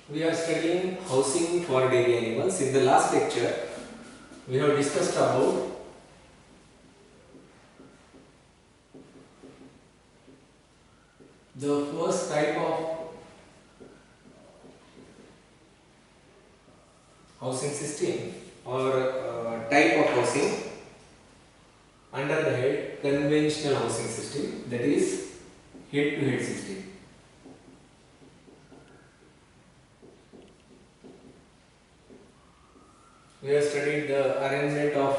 We are studying housing for dairy animals. In the last lecture, we have discussed about the first type of housing system or type of housing under the head conventional housing system, that is head-to-head system. We have studied the arrangement of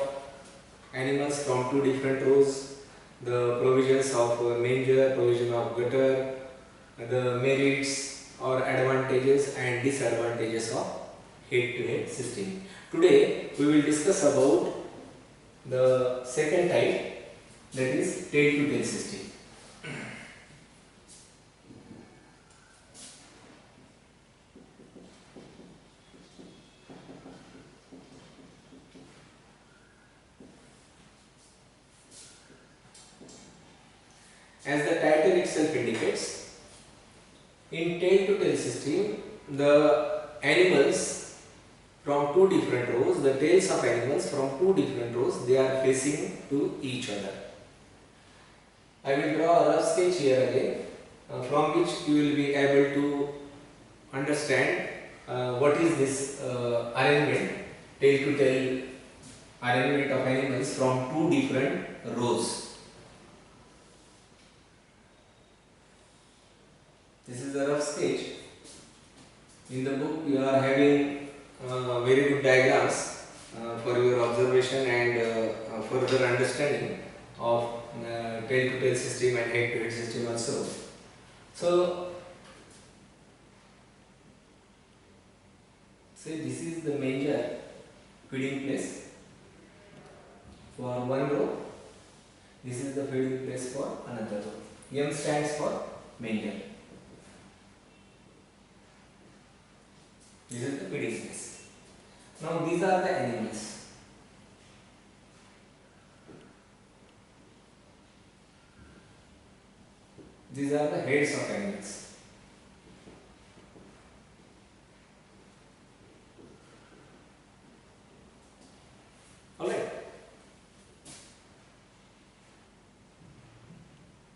animals from two different rows, the provisions of manger, provision of gutter, the merits or advantages and disadvantages of head-to-head system. Today we will discuss about the second type, that is tail-to-tail system. As the title itself indicates, in tail-to-tail system, the animals from two different rows, the tails of animals from two different rows, they are facing to each other. I will draw a rough sketch here again, from which you will be able to understand what is this arrangement, tail-to-tail arrangement of animals from two different rows. This is a rough sketch. In the book you are having very good diagrams for your observation and further understanding of tail-to-tail system and head-to-head system also. So, say this is the manger feeding place for one row. This is the feeding place for another row. M stands for manger. This is the feeding place. Now these are the animals. These are the heads of animals. Alright.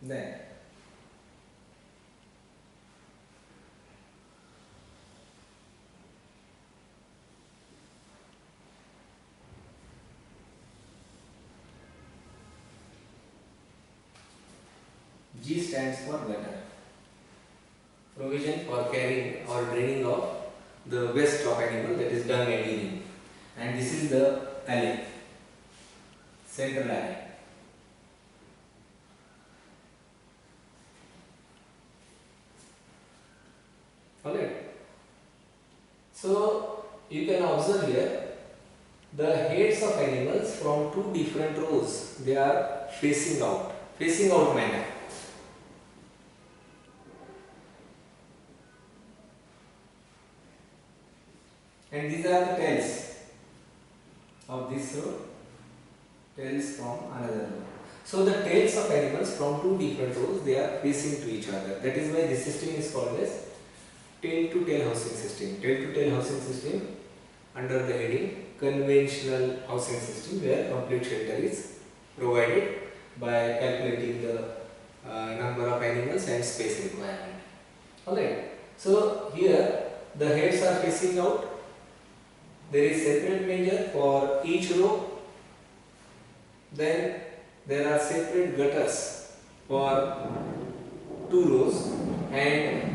Then G stands for gutter. Provision for carrying or draining of the waste of animal, that is dung and urine. And this is the alley, central alley. Alright. So you can observe here the heads of animals from two different rows, they are facing out manner. And these are the tails of this row, tails from another row. So the tails of animals from two different rows, they are facing to each other. That is why this system is called as tail-to-tail housing system. Tail-to-tail housing system under the heading conventional housing system, where complete shelter is provided by calculating the number of animals and space requirement. Alright. So here the heads are facing out. There is separate manger for each row. Then there are separate gutters for two rows, and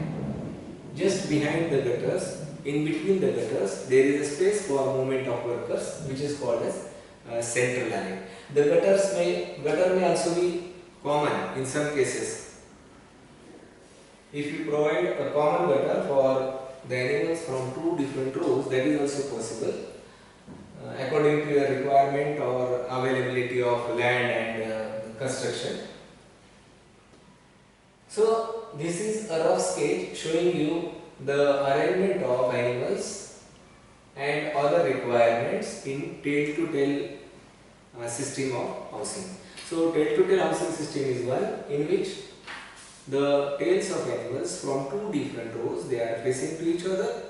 just behind the gutters, in between the gutters, there is a space for movement of workers, which is called as central alley. The gutter may also be common in some cases. If you provide a common gutter for the animals from two different rows, that is also possible according to your requirement or availability of land and construction. So this is a rough sketch showing you the arrangement of animals and other requirements in tail-to-tail system of housing. So tail-to-tail housing system is one in which the tails of animals from two different rows, they are facing to each other,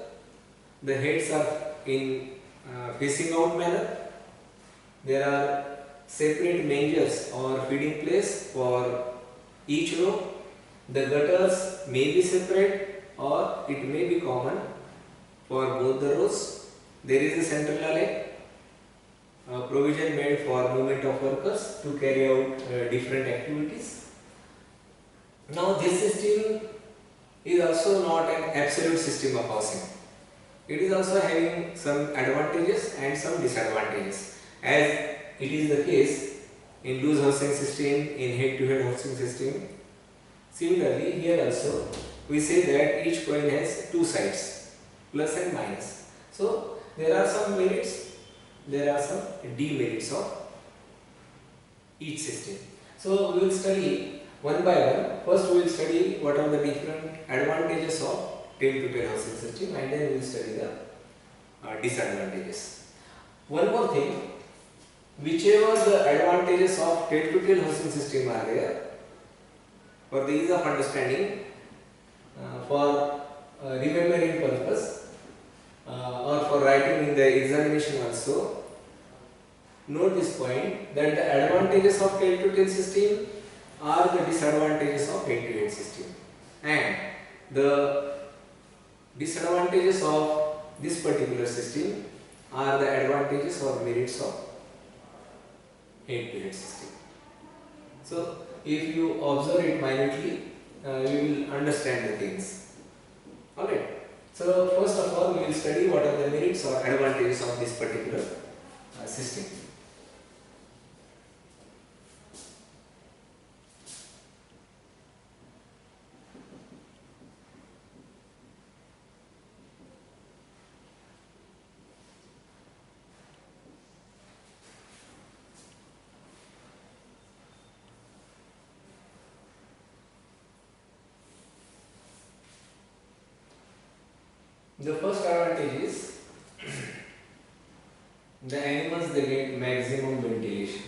the heads are in facing out manner. There are separate mangers or feeding place for each row. The gutters may be separate or it may be common for both the rows. There is a central alley, provision made for movement of workers to carry out different activities. Now this system is also not an absolute system of housing. It is also having some advantages and some disadvantages, as it is the case in loose housing system, in head-to-head housing system. Similarly, here also we say that each coin has two sides, plus and minus. So there are some merits, there are some demerits of each system. So we will study one by one. First we will study what are the different advantages of tail-to-tail housing system, and then we will study the disadvantages. One more thing, whichever the advantages of tail-to-tail housing system are there, for the ease of understanding, for remembering purpose, or for writing in the examination also, note this point that the advantages of tail-to-tail system are the disadvantages of head-to-head system, and the disadvantages of this particular system are the advantages or merits of head-to-head system. So if you observe it minutely, you will understand the things. Alright. So first of all, we will study what are the merits or advantages of this particular system. The first advantage is the animals, they get maximum ventilation.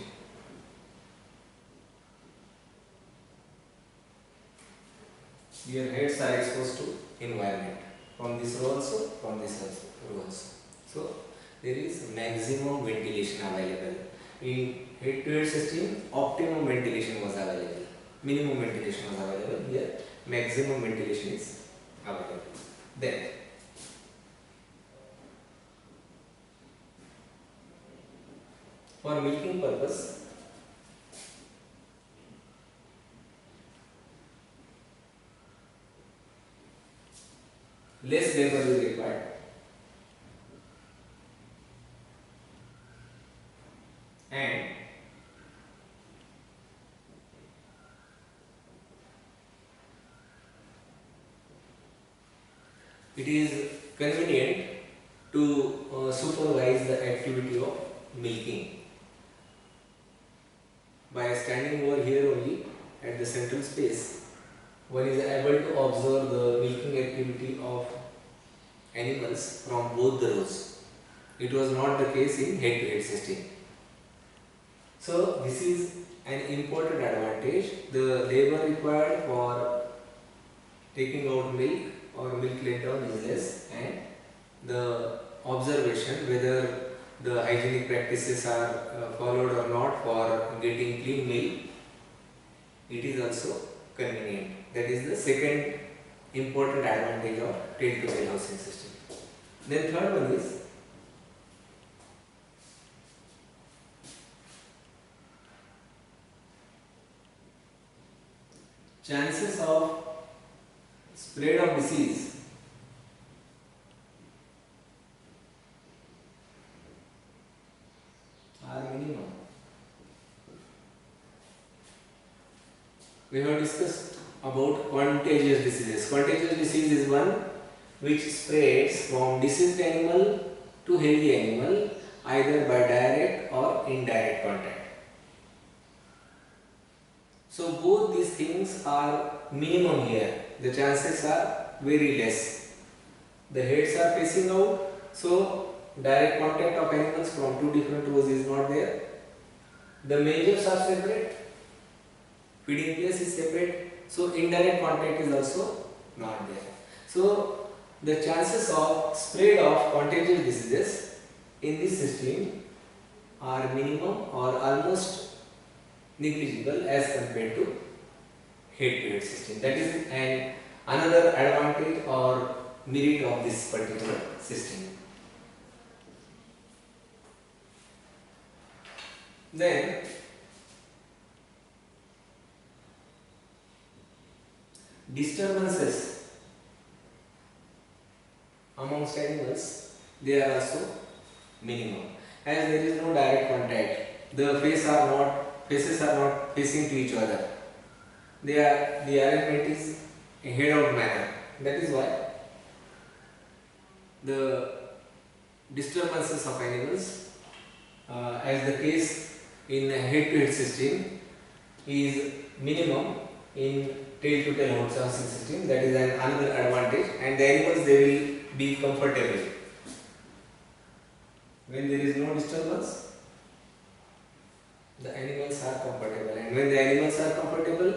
Your heads are exposed to environment from this row also, from this row also. So there is maximum ventilation available. In head-to-head system, optimum ventilation was available, minimum ventilation was available. Here, maximum ventilation is available. Then for milking purpose, less labor is required, and it is convenient to supervise the activity of milking. By standing over here only at the central space, one is able to observe the milking activity of animals from both the rows. It was not the case in head-to-head system. So this is an important advantage. The labor required for taking out milk or milk letdown is less, and the observation whether the hygienic practices are followed or not for getting clean milk, it is also convenient. That is the second important advantage of tail-to-tail housing system. Then third one is chances of spread of disease are minimum. We have discussed about contagious diseases. Contagious disease is one which spreads from diseased animal to healthy animal either by direct or indirect contact. So both these things are minimum here. The chances are very less. The heads are facing out, so direct contact of animals from two different rows is not there. The mangers are separate, feeding place is separate, so indirect contact is also not there. So the chances of spread of contagious diseases in this system are minimum or almost negligible as compared to head-to-head system. That is another advantage or merit of this particular system. Then disturbances amongst animals, they are also minimum, as there is no direct contact. The faces are not facing to each other. The arrangement is a head-out manner. That is why the disturbances of animals, as the case in a head-to-head system, is minimum in tail-to-tail housing system. That is another advantage, and the animals, they will be comfortable when there is no disturbance. The animals are comfortable, and when the animals are comfortable,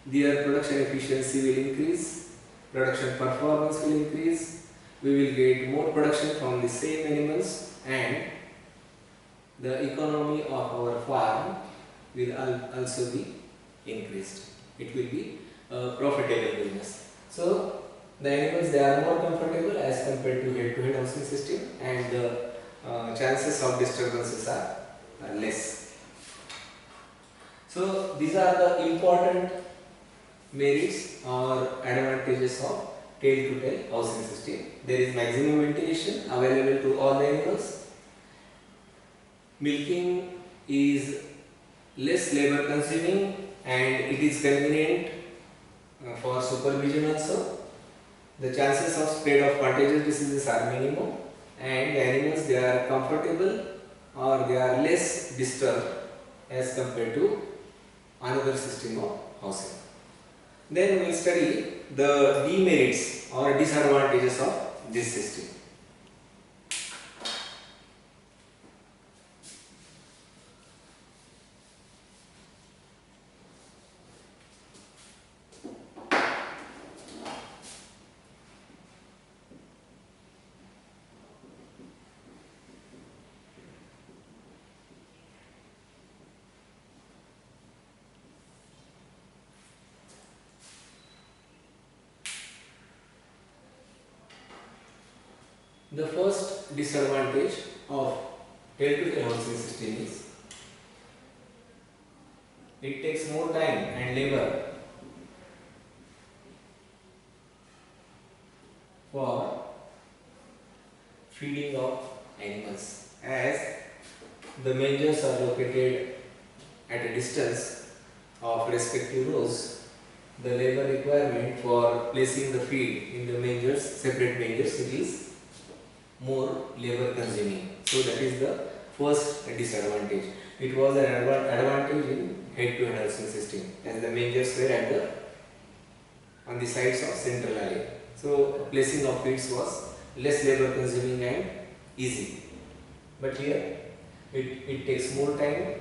their production efficiency will increase, production performance will increase, we will get more production from the same animals, and the economy of our farm will also be increased. It will be a profitable business. So the animals, they are more comfortable as compared to head-to-head housing system, and the chances of disturbances are less. So these are the important merits or advantages of tail-to-tail housing system. There is maximum ventilation available to all the animals. Milking is less labor consuming, and it is convenient for supervision also. The chances of spread of contagious diseases are minimum, and the animals, they are comfortable or they are less disturbed as compared to another system of housing. Then we will study the demerits or disadvantages of this system. The first disadvantage of tail-to-tail housing system is it takes more time and labor for feeding of animals, as the mangers are located at a distance of respective rows. The labor requirement for placing the feed in the mangers, separate mangers, it is more labor consuming. So that is the first disadvantage. It was an advantage in head-to-head housing system, as the mangers were on the sides of central alley. So placing of feeds was less labor consuming and easy. But here it takes more time,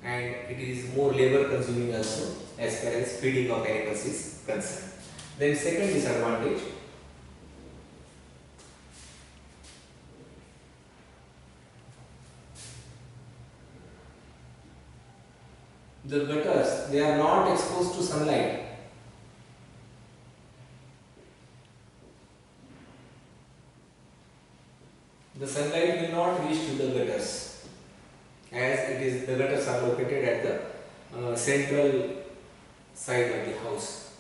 and it is more labor consuming also as far as feeding of animals is concerned. Then second disadvantage, the gutters, they are not exposed to sunlight. The sunlight will not reach to the gutters, as the gutters are located at the central side of the house.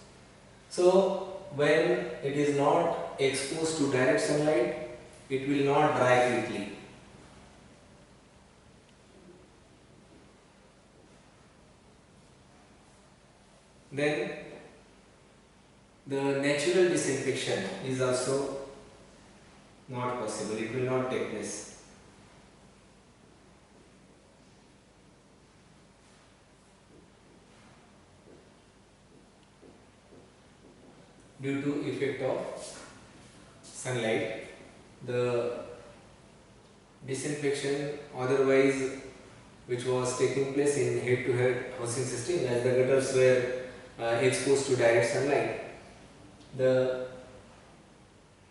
So when it is not exposed to direct sunlight, it will not dry quickly. Then the natural disinfection is also not possible, it will not take place. Due to effect of sunlight, the disinfection otherwise which was taking place in head-to-head housing system, as the gutters were exposed to direct sunlight, the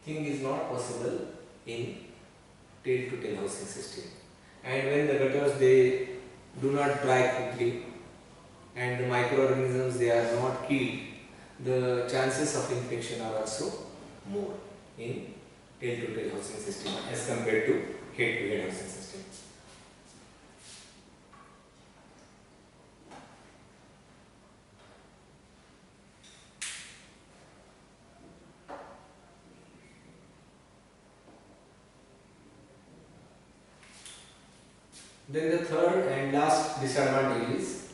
thing is not possible in tail to tail housing system. And when the gutters they do not dry quickly and the microorganisms they are not killed, the chances of infection are also more in tail to tail housing system as compared to head to head housing system. Then the third and last disadvantage is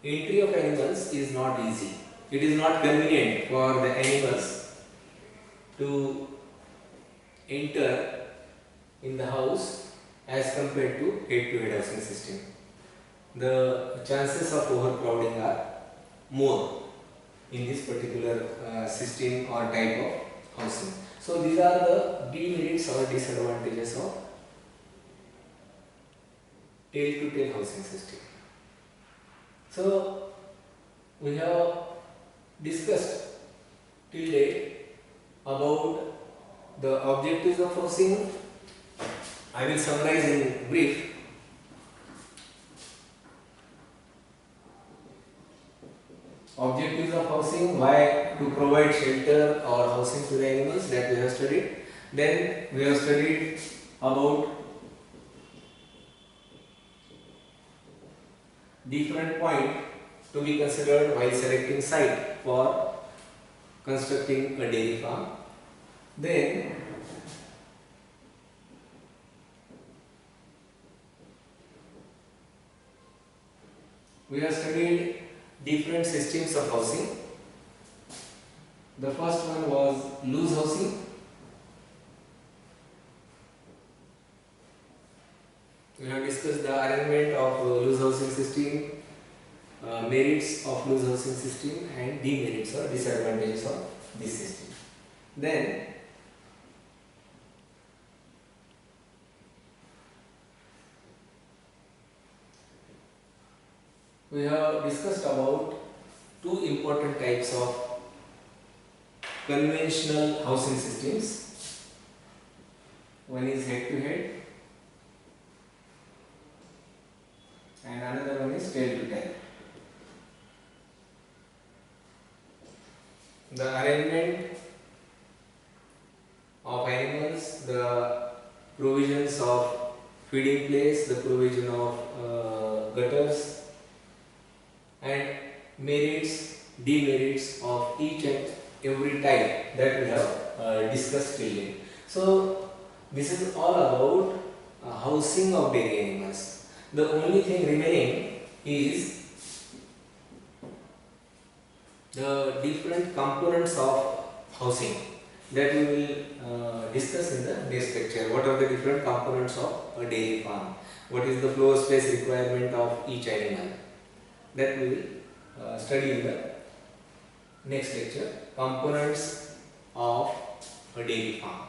entry of animals is not easy. It is not convenient for the animals to enter in the house as compared to head housing system. The chances of overcrowding are more in this particular system or type of housing. So these are the demerits or disadvantages of tail to tail housing system. So we have discussed till date about the objectives of housing. I will summarize in brief. Objectives of housing: why to provide shelter or housing to the animals, that we have studied. Then we have studied about different points to be considered while selecting site for constructing a dairy farm. Then we have studied different systems of housing. The first one was loose housing. We have discussed the arrangement of loose housing system, merits of loose housing system and demerits or disadvantages of this system. Then we have discussed about two important types of conventional housing systems. One is head to head and another one is tail to tail. The arrangement of animals, the provisions of feeding place, the provision of gutters, and merits, demerits of each and every type that we have discussed till then. So this is all about housing of dairy animals. The only thing remaining is the different components of housing that we will discuss in the next lecture. What are the different components of a dairy farm? What is the floor space requirement of each animal? That we will study in the next lecture. Components of a dairy farm.